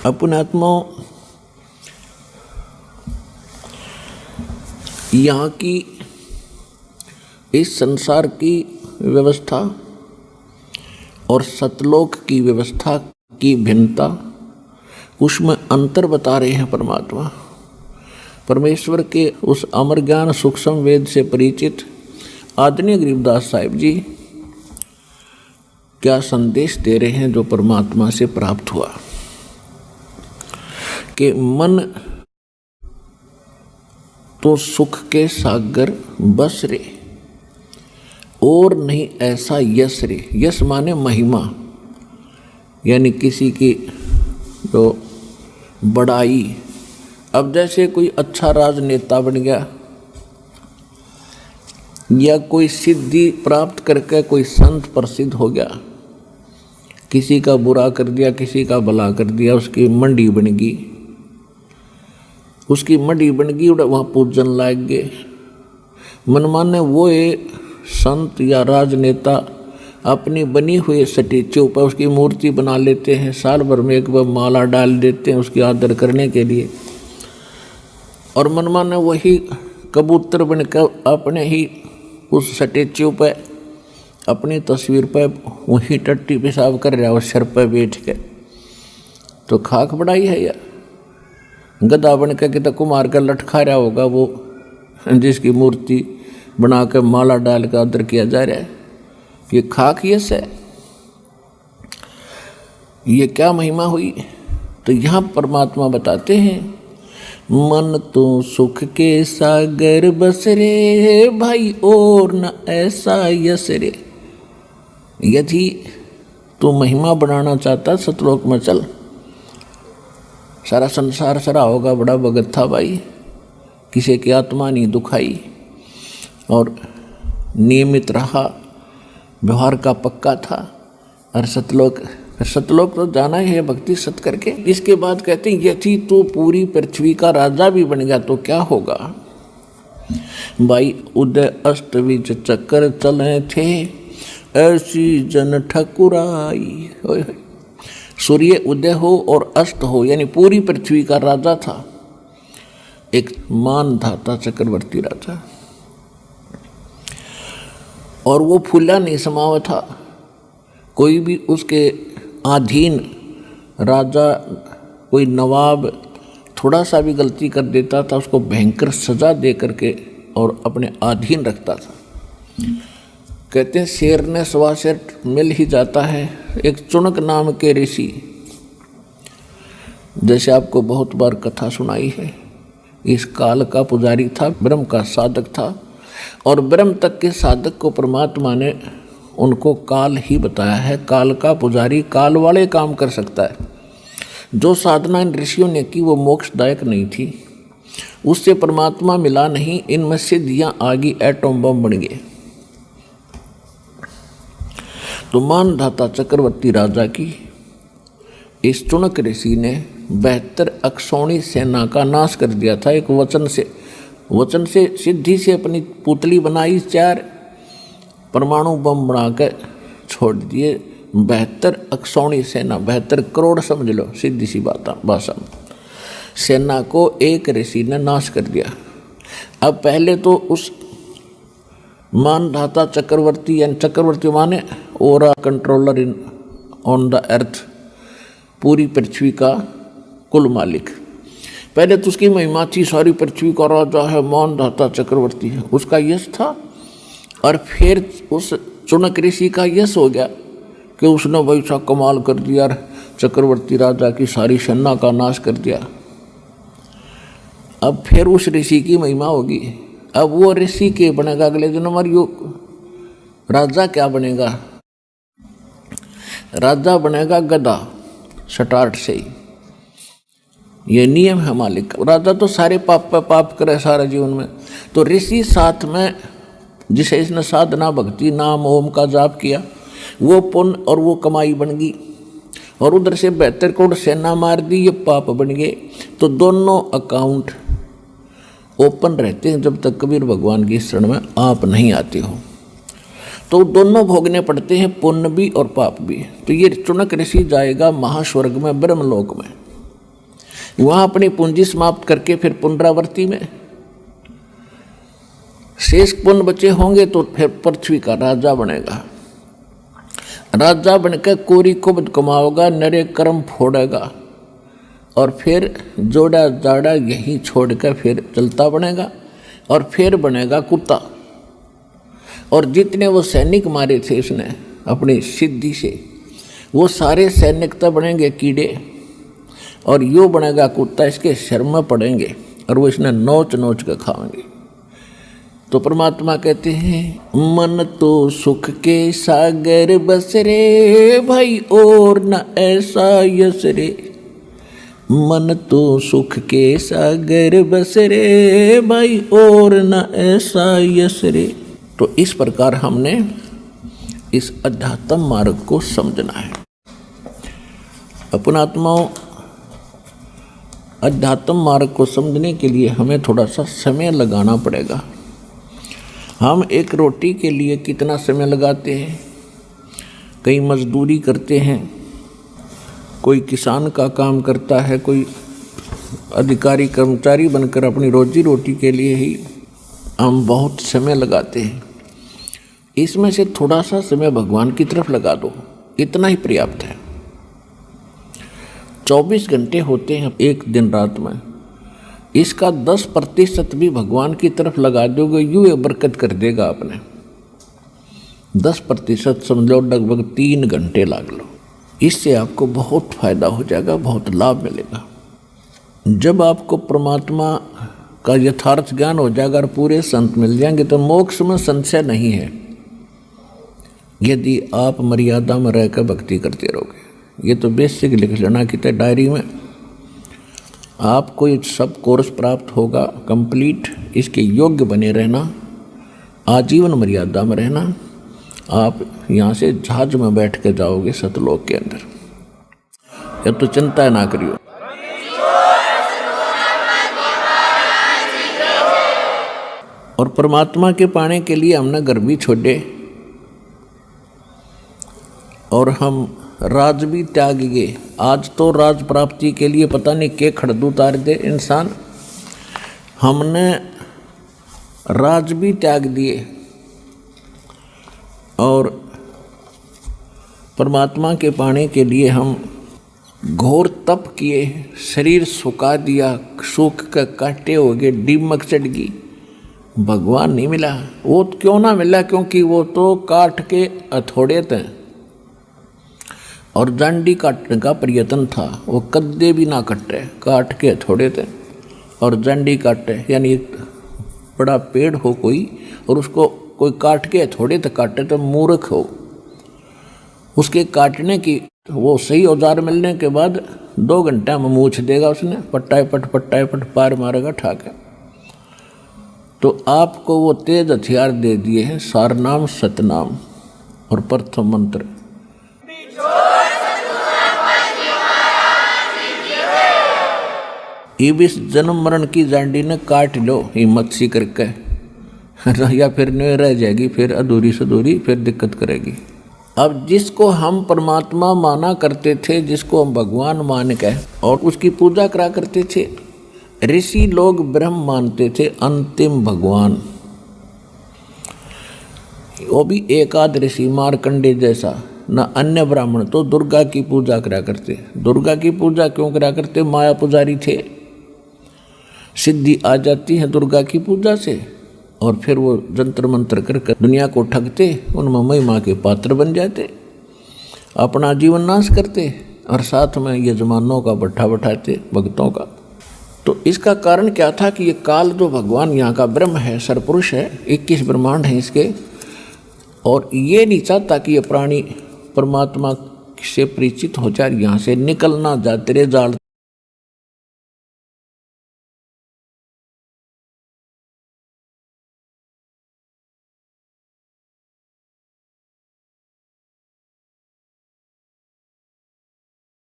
अपनात्मा यहाँ की इस संसार की व्यवस्था और सतलोक की व्यवस्था की भिन्नता, उसमें अंतर बता रहे हैं परमात्मा। परमेश्वर के उस अमर ज्ञान सूक्ष्म वेद से परिचित आदरणीय गरीबदास साहिब जी क्या संदेश दे रहे हैं जो परमात्मा से प्राप्त हुआ कि मन तो सुख के सागर बस रे, और नहीं ऐसा यश रे। यश माने महिमा, यानी किसी की जो बड़ाई। अब जैसे कोई अच्छा राजनेता बन गया या कोई सिद्धि प्राप्त करके कोई संत प्रसिद्ध हो गया, किसी का बुरा कर दिया किसी का भला कर दिया, उसकी मंडी बन गई, उसकी मंडी बन गई, वहाँ पूजन लाग गए। मनमाने वो एक संत या राजनेता अपनी बनी हुई स्टैच्यू पर उसकी मूर्ति बना लेते हैं, साल भर में एक बार माला डाल देते हैं उसकी आदर करने के लिए, और मनमाने वही कबूतर बनकर अपने ही उस स्टैच्यू पर अपनी तस्वीर पर वही टट्टी पेशाब कर रहा है उस सर पर बैठ के। तो खाक बढ़ाई है या गधा बन के कितना कुमार का लटखा रहा होगा वो, जिसकी मूर्ति बना कर माला डाल कर आदर किया जा रहा है। ये खाक यश है, ये क्या महिमा हुई। तो यहाँ परमात्मा बताते हैं मन तो सुख के सागर बस रे भाई, और न ऐसा यश रे। यदि तू महिमा बनाना चाहता सतलोक में चल, सारा संसार सरा होगा बड़ा भगत था भाई, किसी की आत्मा नहीं दुखाई और नियमित रहा, व्यवहार का पक्का था। और सतलोक तो जाना ही है भक्ति सत करके। इसके बाद कहते हैं यदि तो पूरी पृथ्वी का राजा भी बन गया तो क्या होगा भाई। उदय अस्त बीच चक्कर चले थे ऐसी जन ठकुराई। सूर्य उदय हो और अस्त हो, यानी पूरी पृथ्वी का राजा था एक मानधाता चक्रवर्ती राजा, और वो फूला नहीं समावा था। कोई भी उसके अधीन राजा, कोई नवाब थोड़ा सा भी गलती कर देता था उसको भयंकर सजा दे करके और अपने अधीन रखता था। कहते हैं शेर ने सवा शेर मिल ही जाता है। एक चुनक नाम के ऋषि, जैसे आपको बहुत बार कथा सुनाई है, इस काल का पुजारी था, ब्रह्म का साधक था, और ब्रह्म तक के साधक को परमात्मा ने उनको काल ही बताया है। काल का पुजारी काल वाले काम कर सकता है। जो साधना इन ऋषियों ने की वो मोक्षदायक नहीं थी, उससे परमात्मा मिला नहीं, इनमें सिद्धियाँ आगी, एटम बम बन गए। तो मानधाता चक्रवर्ती राजा की इस चुनक ऋषि ने 72 अक्षौणी सेना का नाश कर दिया था। एक वचन से सिद्धि से अपनी पुतली बनाई, 4 परमाणु बम बनाकर छोड़ दिए। 72 अक्षौणी सेना, 72 करोड़ समझ लो सीधी सी भाषा में, सेना को एक ऋषि ने नाश कर दिया। अब पहले तो उस मानधाता चक्रवर्ती, यानी चक्रवर्ती माने ओरा controller in on the earth, पूरी पृथ्वी का कुल मालिक। पहले तो उसकी महिमा थी, सारी पृथ्वी का राजा है, मानधाता चक्रवर्ती है, उसका यश था। और फिर उस चुनक ऋषि का यश हो गया कि उसने वैसा कमाल कर दिया, चक्रवर्ती राजा की सारी सेना का नाश कर दिया। अब फिर उस ऋषि की महिमा होगी। अब वो ऋषि के बनेगा अगले जन्म, और यो राजा क्या बनेगा, राजा बनेगा गधा स्टार्ट से ही। ये नियम है मालिक का। राजा तो सारे पाप पे पाप करे सारा जीवन में, तो ऋषि साथ में जिसे इसने साधना भक्ति नाम ओम का जाप किया, वो पुण्य और वो कमाई बन गई, और उधर से 72 करोड़ सेना मार दी, ये पाप बन गए। तो दोनों अकाउंट ओपन रहते हैं जब तक कबीर भगवान की शरण में आप नहीं आते हो, तो दोनों भोगने पड़ते हैं, पुण्य भी और पाप भी। तो ये चुनक ऋषि जाएगा महास्वर्ग में, ब्रह्मलोक में। वहां अपनी पूंजी समाप्त करके फिर पुनरावृत्ति में शेष पुण्य बचे होंगे तो फिर पृथ्वी का राजा बनेगा। राजा बनकर कोरी कुब्द कमाओगा, नरे कर्म फोड़ेगा और फिर जोड़ा जाड़ा यही छोड़कर फिर चलता बनेगा और फिर बनेगा कुत्ता। और जितने वो सैनिक मारे थे उसने अपनी सिद्धि से, वो सारे सैनिक तो बनेंगे कीड़े और यो बनेगा कुत्ता, इसके शर में पड़ेंगे और वो इसने नोच नोच कर खाएंगे। तो परमात्मा कहते हैं मन तो सुख के सागर बस रे भाई और न ऐसा यस रे। मन तो सुख के सागर बस रे भाई और न ऐसा यस रे। तो इस प्रकार हमने इस अध्यात्म मार्ग को समझना है। अपनात्माओं, अध्यात्म मार्ग को समझने के लिए हमें थोड़ा सा समय लगाना पड़ेगा। हम एक रोटी के लिए कितना समय लगाते हैं, कई मजदूरी करते हैं, कोई किसान का काम करता है, कोई अधिकारी कर्मचारी बनकर अपनी रोजी रोटी के लिए ही हम बहुत समय लगाते हैं। इसमें से थोड़ा सा समय भगवान की तरफ लगा दो, इतना ही पर्याप्त है। 24 घंटे होते हैं एक दिन रात में, इसका 10% भी भगवान की तरफ लगा दोगे, यूँ ये बरकत कर देगा आपने। 10% समझ लो, लगभग 3 घंटे लगा लो, इससे आपको बहुत फायदा हो जाएगा, बहुत लाभ मिलेगा। जब आपको परमात्मा का यथार्थ ज्ञान हो जाएगा और पूरे संत मिल जाएंगे तो मोक्ष में संशय नहीं है, यदि आप मर्यादा में रहकर भक्ति करते रहोगे। ये तो बेसिक लिख लेना कि डायरी में, आपको ये सब कोर्स प्राप्त होगा कंप्लीट। इसके योग्य बने रहना, आजीवन मर्यादा में रहना, आप यहाँ से जहाज में बैठ के जाओगे सतलोक के अंदर। ये तो चिंता ना करियो। और परमात्मा के पाने के लिए हमने घर भी छोड़े और हम राज भी त्याग गए। आज तो राज प्राप्ति के लिए पता नहीं के खड़दू उतार दे इंसान। हमने राज भी त्याग दिए और परमात्मा के पाने के लिए हम घोर तप किए, शरीर सुखा दिया, सूख के काटे हो गए, दीमक चढ़ गई, भगवान नहीं मिला। वो क्यों ना मिला? क्योंकि वो तो काट के हथौड़े थे और जांडी काटने का प्रयत्न था। वो कद्दे भी ना कटे, काट के हथौड़े थे और जांडी काटे। यानी एक बड़ा पेड़ हो कोई और उसको कोई काट के हथौड़े तक काटे तो मूर्ख हो। उसके काटने की वो सही औजार मिलने के बाद 2 घंटा में मूछ देगा उसने, पट्टाए पट पार मारेगा ठाके। तो आपको वो तेज हथियार दे दिए हैं, सारनाम सतनाम और प्रथम मंत्र। इस जन्म मरण की जांडी ने काट लो हिम्मत सी करके, या फिर नहीं रह जाएगी, फिर अधूरी सधूरी, फिर दिक्कत करेगी। अब जिसको हम परमात्मा माना करते थे, जिसको हम भगवान मान के और उसकी पूजा करा करते थे, ऋषि लोग ब्रह्म मानते थे, अंतिम भगवान। वो भी एक आध ऋषि, मार्कंडे जैसा, न अन्य ब्राह्मण तो दुर्गा की पूजा करा करते। दुर्गा की पूजा क्यों करा करते? माया पुजारी थे, सिद्धि आ जाती है दुर्गा की पूजा से और फिर वो जंतर मंत्र करके दुनिया को ठगते, उनमें महिमा के पात्र बन जाते, अपना जीवन नाश करते और साथ में यजमानों का भट्ठा बैठाते भक्तों का। तो इसका कारण क्या था कि ये काल जो भगवान यहाँ का ब्रह्म है, सरपुरुष है, 21 ब्रह्मांड हैं इसके, और ये नहीं चाहता कि ये प्राणी परमात्मा से परिचित हो जाए, यहाँ से निकलना जा, तेरे जाल